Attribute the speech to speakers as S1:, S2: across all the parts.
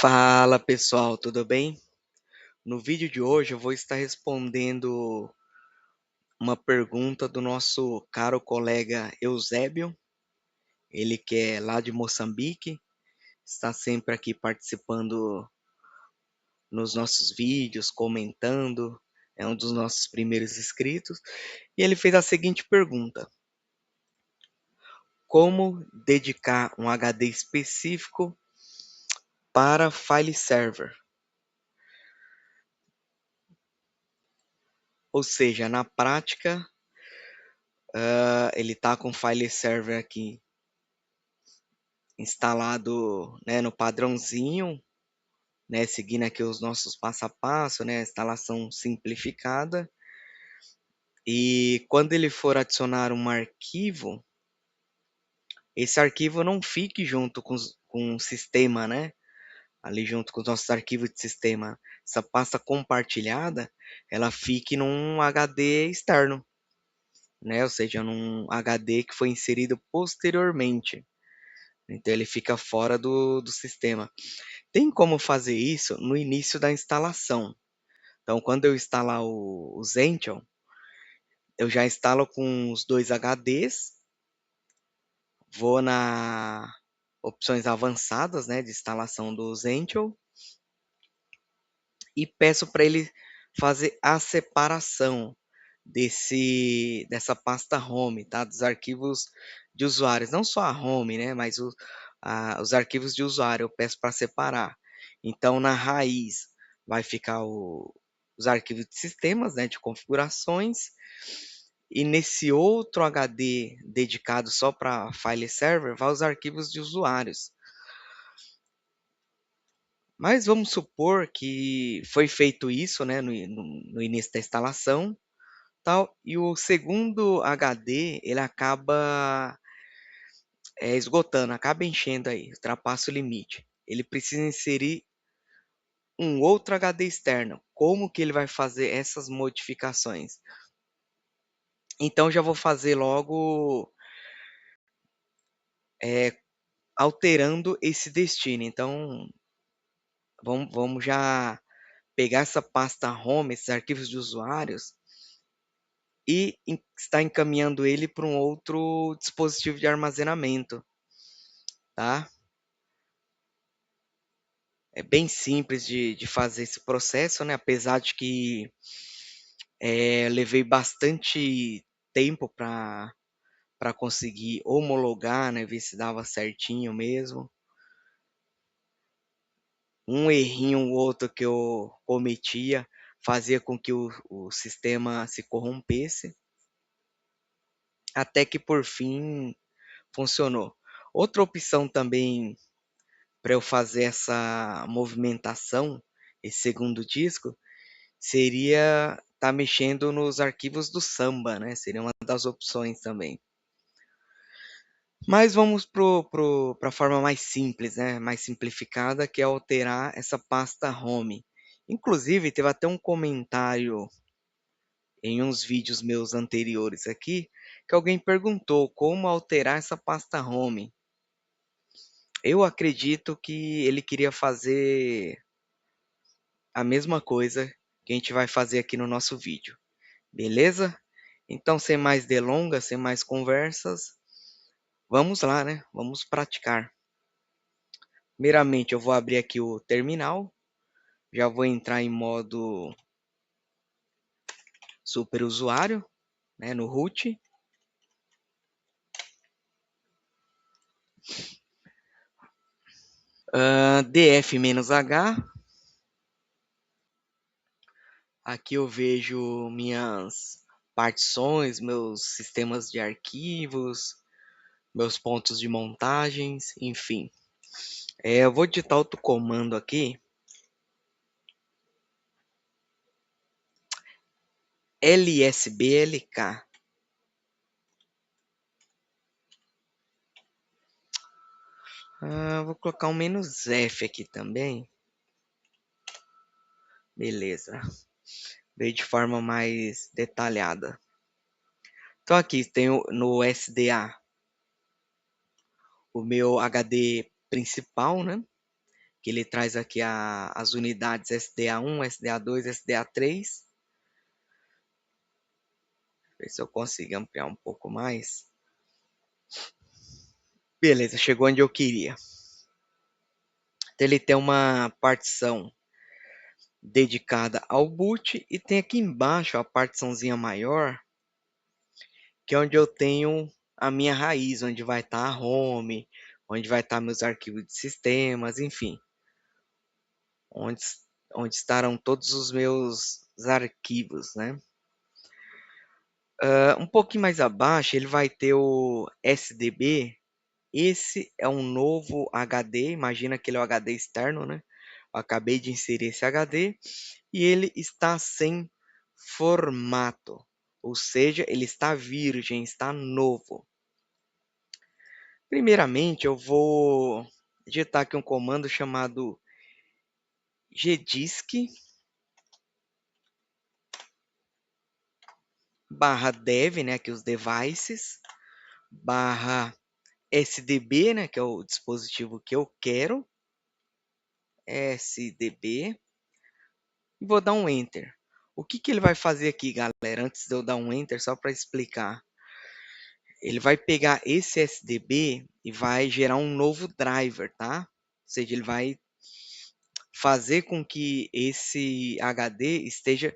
S1: Fala pessoal, tudo bem? No vídeo de hoje eu vou estar respondendo uma pergunta do nosso caro colega Eusébio, ele que é lá de Moçambique, está sempre aqui participando nos nossos vídeos, comentando, é um dos nossos primeiros inscritos, e ele fez a seguinte pergunta: como dedicar um HD específico para file server? Ou seja, na prática, ele está com o file server aqui instalado, né, no padrãozinho, né, seguindo aqui os nossos passo a passo, né, a instalação simplificada. E quando ele for adicionar um arquivo, esse arquivo não fique junto com o sistema, né, ali junto com os nossos arquivos de sistema. Essa pasta compartilhada, ela fique num HD externo, né, ou seja, num HD que foi inserido posteriormente. Então ele fica fora do sistema. Tem como fazer isso no início da instalação. Então, quando eu instalar o Zention, eu já instalo com os 2 HDs, vou na opções avançadas, né, de instalação do Zention e peço para ele fazer a separação dessa pasta home, tá, dos arquivos de usuários, não só a home, né, mas os arquivos de usuário eu peço para separar. Então na raiz vai ficar os arquivos de sistemas, né, de configurações, e nesse outro HD dedicado só para file server, vai os arquivos de usuários. Mas vamos supor que foi feito isso, né, no início da instalação, tal, e o segundo HD ele acaba, esgotando, acaba enchendo aí, ultrapassa o limite. Ele precisa inserir um outro HD externo. Como que ele vai fazer essas modificações? Então já vou fazer logo, eh, alterando esse destino. Então vamos já pegar essa pasta home, esses arquivos de usuários, e está encaminhando ele para um outro dispositivo de armazenamento, tá? É bem simples de fazer esse processo, né? Apesar de que levei bastante tempo para conseguir homologar, né? Ver se dava certinho mesmo. Um errinho ou outro que eu cometia fazia com que o sistema se corrompesse, até que por fim funcionou. Outra opção também para eu fazer essa movimentação, esse segundo disco, seria estar mexendo nos arquivos do Samba, né, seria uma das opções também. Mas vamos para a forma mais simples, né, mais simplificada, que é alterar essa pasta home. Inclusive, teve até um comentário em uns vídeos meus anteriores aqui, que alguém perguntou como alterar essa pasta home. Eu acredito que ele queria fazer a mesma coisa que a gente vai fazer aqui no nosso vídeo, beleza? Então, sem mais delongas, sem mais conversas, vamos lá, né? Vamos praticar. Primeiramente, eu vou abrir aqui o terminal, já vou entrar em modo superusuário, né, no root. df-h, aqui eu vejo minhas partições, meus sistemas de arquivos, meus pontos de montagens, enfim. Eu vou digitar outro comando aqui, lsblk. Vou colocar um "-f" aqui também. Beleza. Veio de forma mais detalhada. Então aqui tem no SDA o meu HD principal, né? que ele traz aqui as unidades SDA1, SDA2, SDA3. Ver se eu consigo ampliar um pouco mais. Beleza, chegou onde eu queria. Então, ele tem uma partição dedicada ao boot e tem aqui embaixo a partiçãozinha maior, que é onde eu tenho a minha raiz, onde vai estar a home, onde vai estar meus arquivos de sistemas, enfim, onde, onde estarão todos os meus arquivos, né? Um pouquinho mais abaixo, ele vai ter o SDB. Esse é um novo HD, imagina que ele é o HD externo, né? Eu acabei de inserir esse HD e ele está sem formato, ou seja, ele está virgem, está novo. Primeiramente, eu vou digitar aqui um comando chamado gdisk /dev, né, aqui os devices, /sdb, né, que é o dispositivo que eu quero, sdb, e vou dar um enter. O que que ele vai fazer aqui, galera, antes de eu dar um enter, só para explicar. Ele vai pegar esse SDB e vai gerar um novo driver, tá? Ou seja, ele vai fazer com que esse HD esteja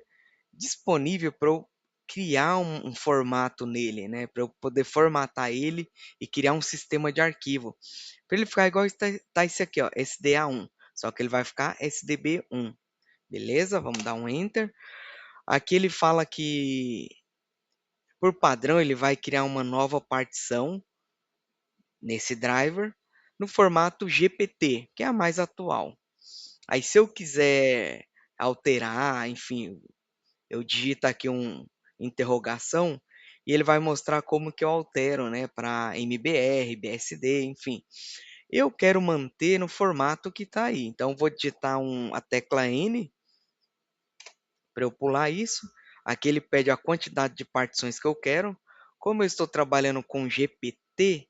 S1: disponível para eu criar um formato nele, né? Para eu poder formatar ele e criar um sistema de arquivo. Para ele ficar igual está esse aqui, ó, SDA1. Só que ele vai ficar SDB1. Beleza? Vamos dar um Enter. Aqui ele fala que, por padrão, ele vai criar uma nova partição nesse driver no formato GPT, que é a mais atual. Aí, se eu quiser alterar, enfim, eu digito aqui um interrogação e ele vai mostrar como que eu altero, né, para MBR, BSD, enfim. Eu quero manter no formato que está aí. Então, vou digitar a tecla N para eu pular isso. Aqui ele pede a quantidade de partições que eu quero. Como eu estou trabalhando com GPT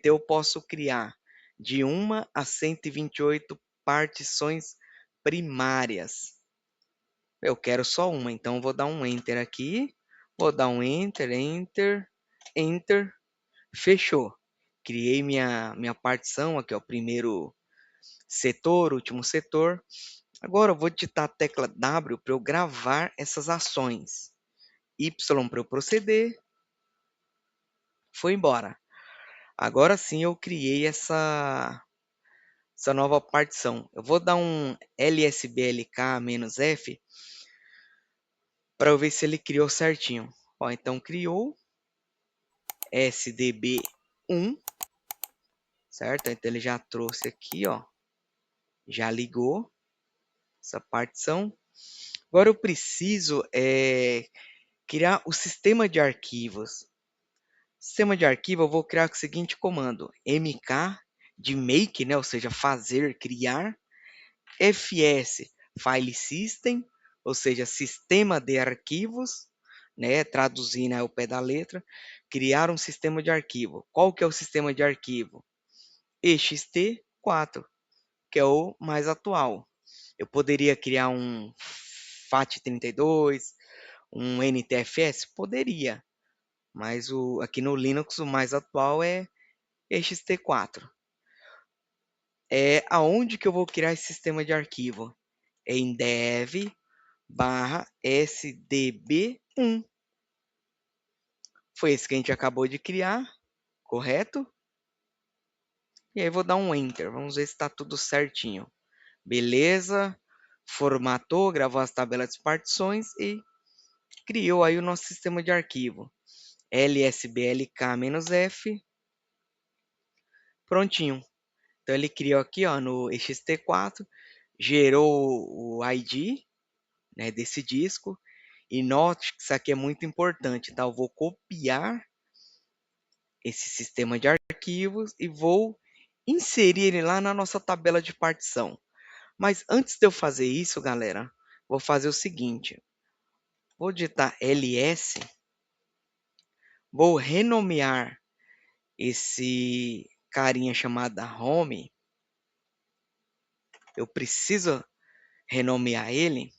S1: eu posso criar de 1 a 128 partições primárias. Eu quero só uma, então vou dar um Enter aqui. Vou dar um Enter, Enter, Enter. Fechou. Criei minha partição, aqui é o primeiro setor, último setor. Agora eu vou digitar a tecla W para eu gravar essas ações. Y para eu proceder. Foi embora. Agora sim eu criei essa nova partição. Eu vou dar um lsblk-f para eu ver se ele criou certinho. Ó, então criou SDB1, certo? Então ele já trouxe aqui, ó, já ligou essa partição. Agora eu preciso criar o sistema de arquivos. Sistema de arquivo, eu vou criar com o seguinte comando: mk de make, né, ou seja, fazer, criar, fs, file system, ou seja, sistema de arquivos, né, traduzindo ao pé da letra, criar um sistema de arquivo. Qual que é o sistema de arquivo? ext4, que é o mais atual. Eu poderia criar um FAT32, um NTFS? Poderia, mas aqui no Linux o mais atual é ext4. Aonde que eu vou criar esse sistema de arquivo? É em dev/sdb1. Foi esse que a gente acabou de criar, correto? E aí vou dar um Enter, vamos ver se está tudo certinho. Beleza, formatou, gravou as tabelas de partições e criou aí o nosso sistema de arquivo. lsblk-f, prontinho. Então ele criou aqui, ó, no ext4, gerou o ID, né, desse disco. E note que isso aqui é muito importante, tá? Eu vou copiar esse sistema de arquivos e vou inserir ele lá na nossa tabela de partição. Mas antes de eu fazer isso, galera, vou fazer o seguinte. Vou digitar ls, vou renomear esse carinha chamada home eu preciso renomear ele.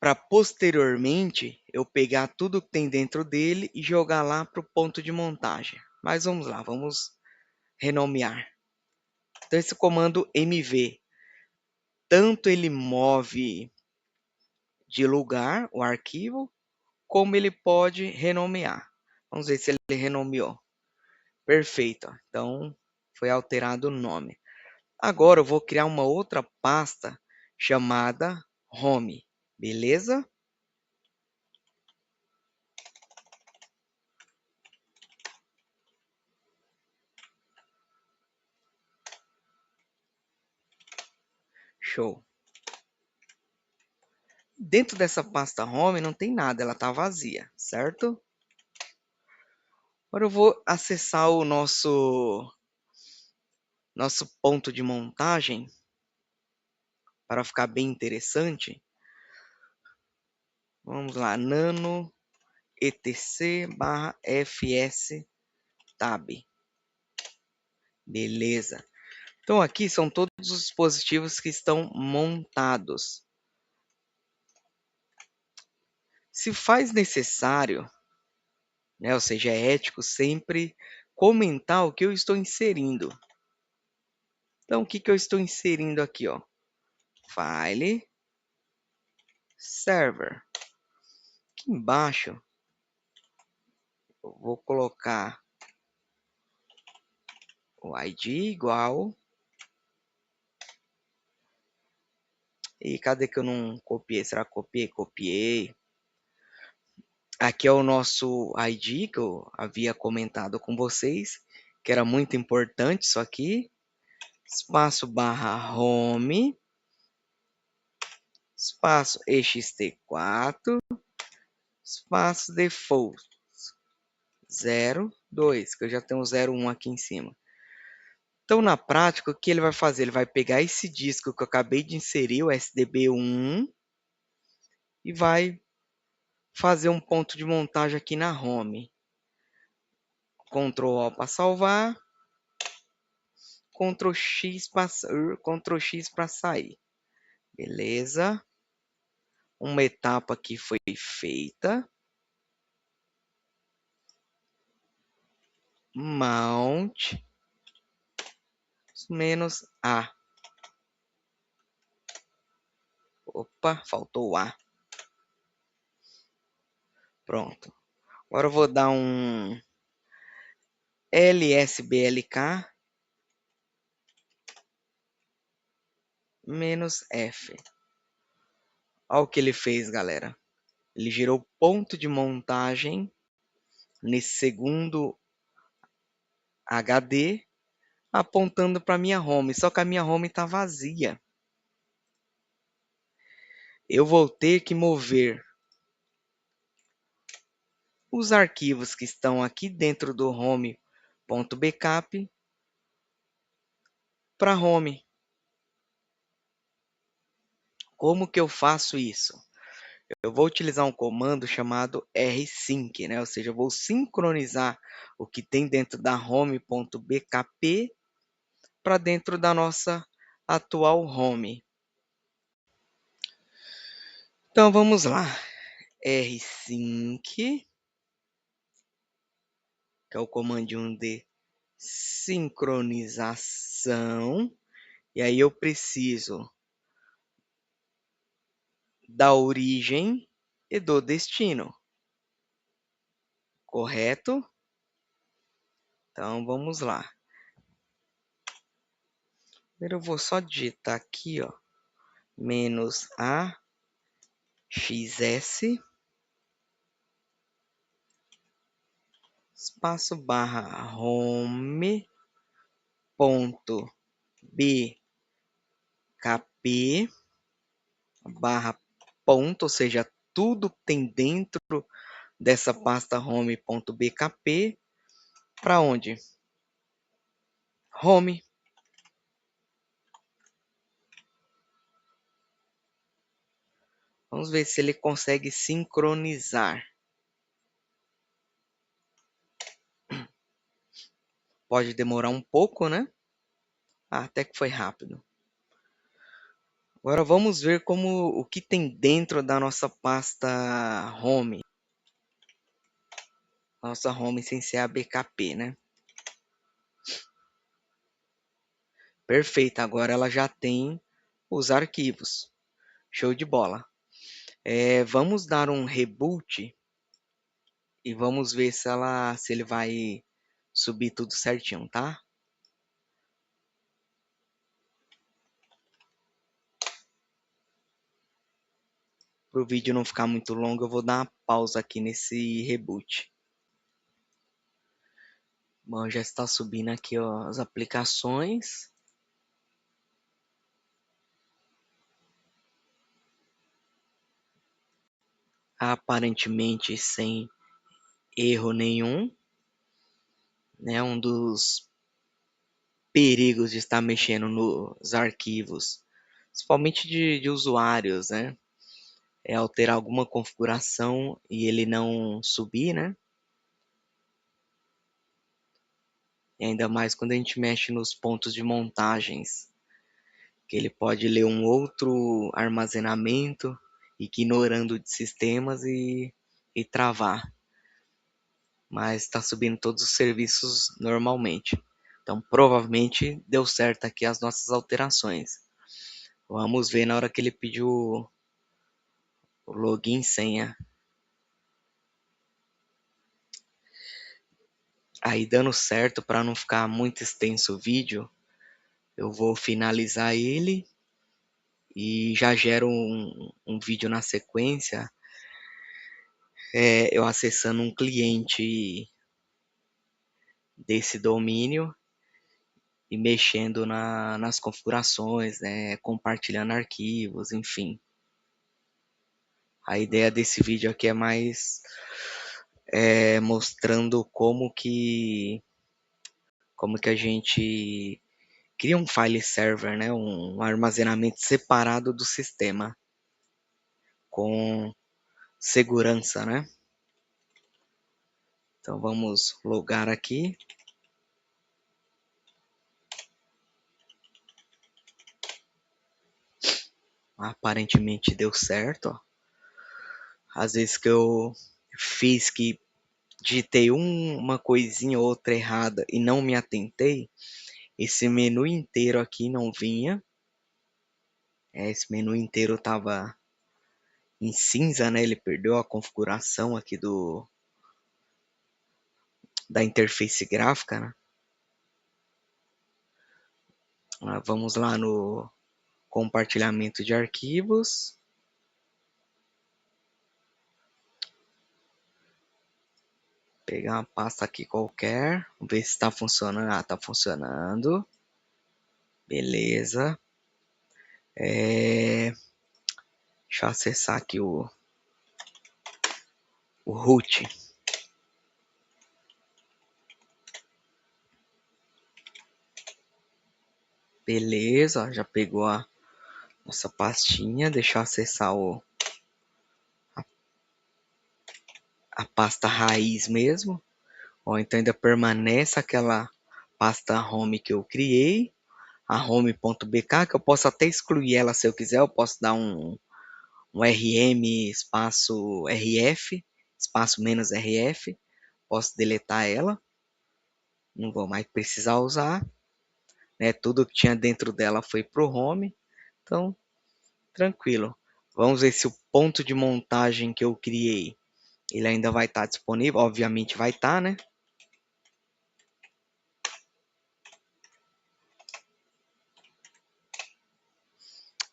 S1: Para posteriormente eu pegar tudo que tem dentro dele e jogar lá para o ponto de montagem. Mas vamos lá, vamos renomear. Então esse comando mv, tanto ele move de lugar o arquivo, como ele pode renomear. Vamos ver se ele renomeou. Perfeito. Então foi alterado o nome. Agora eu vou criar uma outra pasta chamada home. Beleza? Show. Dentro dessa pasta home não tem nada, ela está vazia, certo? Agora eu vou acessar o nosso ponto de montagem para ficar bem interessante. Vamos lá, nano etc/fs tab. Beleza. Então aqui são todos os dispositivos que estão montados. Se faz necessário, né, ou seja, é ético sempre comentar o que eu estou inserindo. Então o que eu estou inserindo aqui, ó? File, server. Aqui embaixo eu vou colocar o ID igual. E cadê que eu não copiei? Será que copiei? Copiei. Aqui é o nosso ID que eu havia comentado com vocês, que era muito importante isso aqui. Espaço barra home, espaço ext4, espaço default 02, que eu já tenho 01 aqui em cima. Então, na prática, o que ele vai fazer? Ele vai pegar esse disco que eu acabei de inserir, o SDB1, e vai fazer um ponto de montagem aqui na home. Ctrl O para salvar, Ctrl X para sair. Beleza? Uma etapa aqui foi feita. Mount menos A. Opa, faltou o A. Pronto. Agora eu vou dar um lsblk menos F. Olha o que ele fez, galera. Ele gerou ponto de montagem nesse segundo HD, apontando para minha home. Só que a minha home está vazia. Eu vou ter que mover os arquivos que estão aqui dentro do home.backup para home. Como que eu faço isso? Eu vou utilizar um comando chamado rsync, né? Ou seja, eu vou sincronizar o que tem dentro da home.bkp para dentro da nossa atual home. Então vamos lá. rsync, que é o comandinho de sincronização. E aí eu preciso da origem e do destino. Correto? Então vamos lá. Primeiro eu vou só digitar aqui, ó, menos a xs espaço barra home ponto bkp barra ponto, ou seja, tudo que tem dentro dessa pasta home.bkp para onde? Home. Vamos ver se ele consegue sincronizar. Pode demorar um pouco, né? Ah, até que foi rápido. Agora vamos ver o que tem dentro da nossa pasta home. Nossa home sem ser a BKP, né? Perfeito, agora ela já tem os arquivos. Show de bola. Vamos dar um reboot e vamos ver se ele vai subir tudo certinho, tá? Para o vídeo não ficar muito longo, eu vou dar uma pausa aqui nesse reboot. Bom, já está subindo aqui, ó, as aplicações. Aparentemente sem erro nenhum, né? Um dos perigos de estar mexendo nos arquivos, principalmente de usuários, né? É alterar alguma configuração e ele não subir, né? E ainda mais quando a gente mexe nos pontos de montagens, que ele pode ler um outro armazenamento, ignorando de sistemas e travar. Mas está subindo todos os serviços normalmente. Então, provavelmente deu certo aqui as nossas alterações. Vamos ver na hora que ele pediu o login e senha. Aí, dando certo, para não ficar muito extenso o vídeo, eu vou finalizar ele e já gero um vídeo na sequência, eu acessando um cliente desse domínio e mexendo nas configurações, né, compartilhando arquivos, enfim. A ideia desse vídeo aqui é mais mostrando como que a gente cria um file server, né, um armazenamento separado do sistema com segurança, né? Então vamos logar aqui. Aparentemente deu certo, ó. Às vezes que eu fiz que digitei uma coisinha ou outra errada e não me atentei, esse menu inteiro aqui não vinha. Esse menu inteiro estava em cinza, né? Ele perdeu a configuração aqui da interface gráfica, né? Vamos lá no compartilhamento de arquivos. Pegar uma pasta aqui qualquer. Vamos ver se está funcionando. Ah, está funcionando. Beleza. Deixa eu acessar aqui o root. Beleza, já pegou a nossa pastinha. Deixa eu acessar a pasta raiz mesmo. Ó, então ainda permanece aquela pasta home que eu criei, a home.bk, que eu posso até excluir ela se eu quiser. Eu posso dar um rm espaço rf, espaço menos rf. Posso deletar ela. Não vou mais precisar usar, né? Tudo que tinha dentro dela foi pro home. Então, tranquilo. Vamos ver se o ponto de montagem que eu criei, ele ainda vai estar disponível. Obviamente vai estar, né?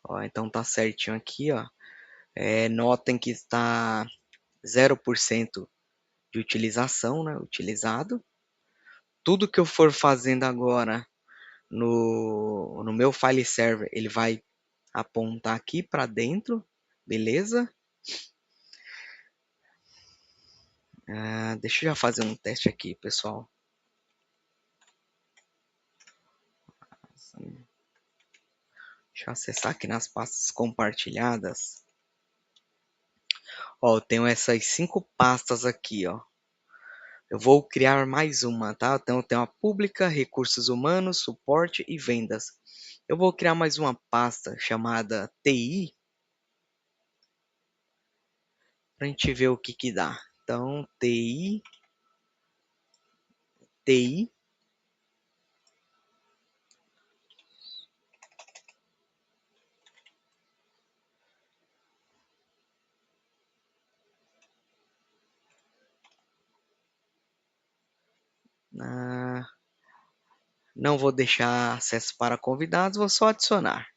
S1: Ó, então tá certinho aqui, ó. Notem que está 0% de utilização, né? Utilizado. Tudo que eu for fazendo agora no meu file server, ele vai apontar aqui para dentro, beleza? Deixa eu já fazer um teste aqui, pessoal. Deixa eu acessar aqui nas pastas compartilhadas. Ó, eu tenho essas 5 pastas aqui, ó. Eu vou criar mais uma, tá? Então eu tenho a pública, recursos humanos, suporte e vendas. Eu vou criar mais uma pasta chamada TI para a gente ver o que que dá. Então, TI, ah, não vou deixar acesso para convidados, vou só adicionar.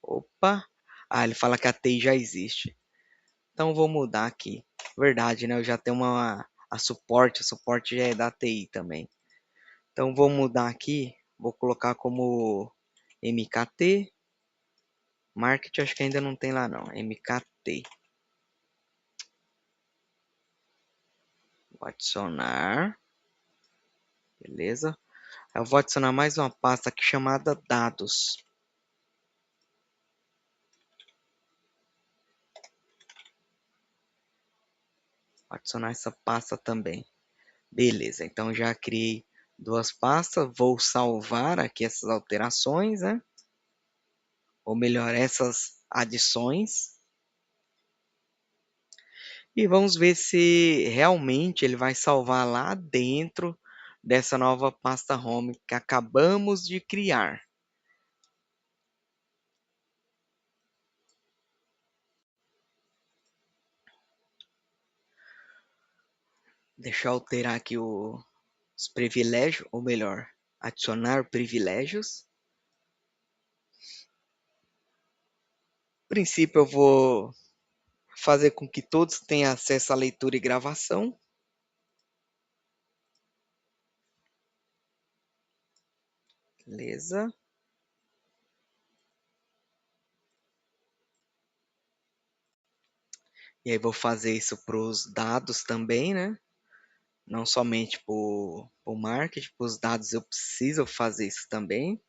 S1: Opa! Ah, ele fala que a TI já existe. Então vou mudar aqui. Verdade, né? Eu já tenho a suporte já é da TI também. Então vou mudar aqui, vou colocar como MKT, marketing acho que ainda não tem lá não, MKT. Vou adicionar, beleza? Eu vou adicionar mais uma pasta aqui chamada dados. Vou adicionar essa pasta também. Beleza, então já criei duas pastas, vou salvar aqui essas alterações, né? Ou melhor, essas adições. E vamos ver se realmente ele vai salvar lá dentro dessa nova pasta home que acabamos de criar. Deixa eu alterar aqui os privilégios, ou melhor, adicionar privilégios. A princípio eu vou fazer com que todos tenham acesso à leitura e gravação. Beleza. E aí vou fazer isso para os dados também, né? Não somente para o marketing, para os dados eu preciso fazer isso também.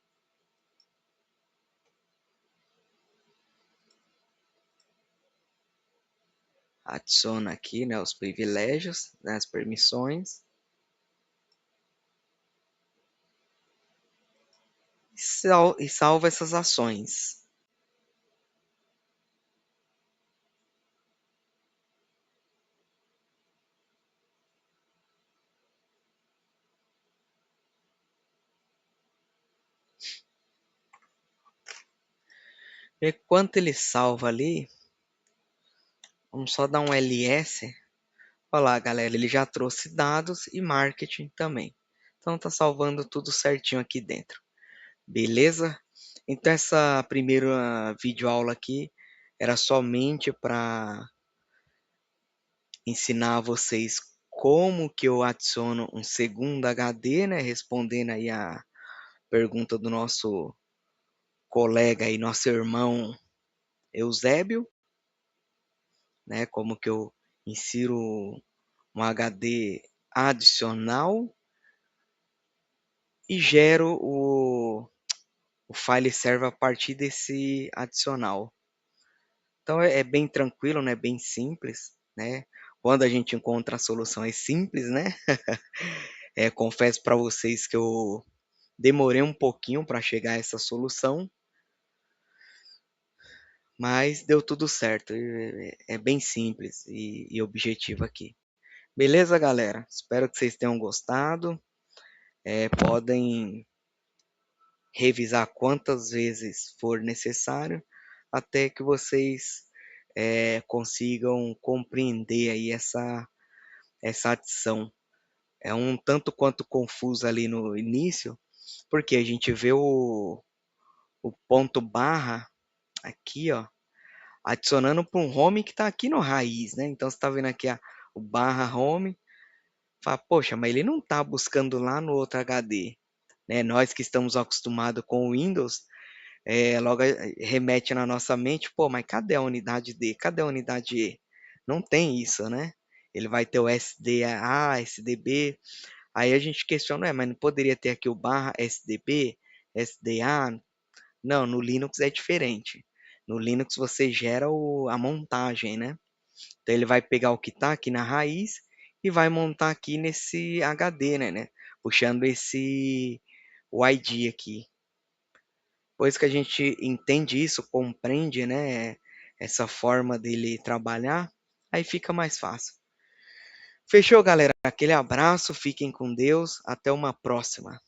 S1: Adiciona aqui, né, os privilégios, né, as permissões. E salva essas ações. Enquanto ele salva ali, vamos só dar um ls. Olha lá, galera, ele já trouxe dados e marketing também. Então tá salvando tudo certinho aqui dentro. Beleza? Então essa primeira videoaula aqui era somente para ensinar vocês como que eu adiciono um segundo HD, né? Respondendo aí a pergunta do nosso colega e nosso irmão Eusébio, né? Como que eu insiro um HD adicional e gero o file server a partir desse adicional. Então é bem tranquilo, né? Bem simples, né? Quando a gente encontra soluções simples, né? Confesso para vocês que eu demorei um pouquinho para chegar a essa solução, mas deu tudo certo. É bem simples e objetivo aqui. Beleza, galera? Espero que vocês tenham gostado. Podem revisar quantas vezes for necessário até que vocês consigam compreender aí essa adição. É um tanto quanto confuso ali no início, porque a gente vê o ponto barra aqui, ó, adicionando para um home que está aqui no raiz, né? Então você está vendo aqui o barra home, fala, poxa, mas ele não está buscando lá no outro HD, né? Nós que estamos acostumados com o Windows, logo remete na nossa mente, pô, mas cadê a unidade D? Cadê a unidade E? Não tem isso, né? Ele vai ter o SDA, SDB, aí a gente questiona, mas não poderia ter aqui o barra SDB, SDA? Não, no Linux é diferente. No Linux você gera a montagem, né? Então ele vai pegar o que está aqui na raiz e vai montar aqui nesse HD, né, puxando esse o ID aqui. Depois que a gente entende isso, compreende, né, essa forma dele trabalhar, aí fica mais fácil. Fechou, galera? Aquele abraço, fiquem com Deus, até uma próxima.